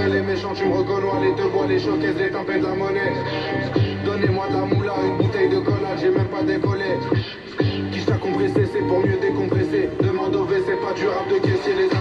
Les méchants, tu me reconnais, les deux bois, les choquets, les tempêtes, la monnaie. Donnez-moi de la moula, une bouteille de cola, j'ai même pas décollé. Qui t'a compressé, c'est pour mieux décompresser. Demande au V, c'est pas durable de caisser les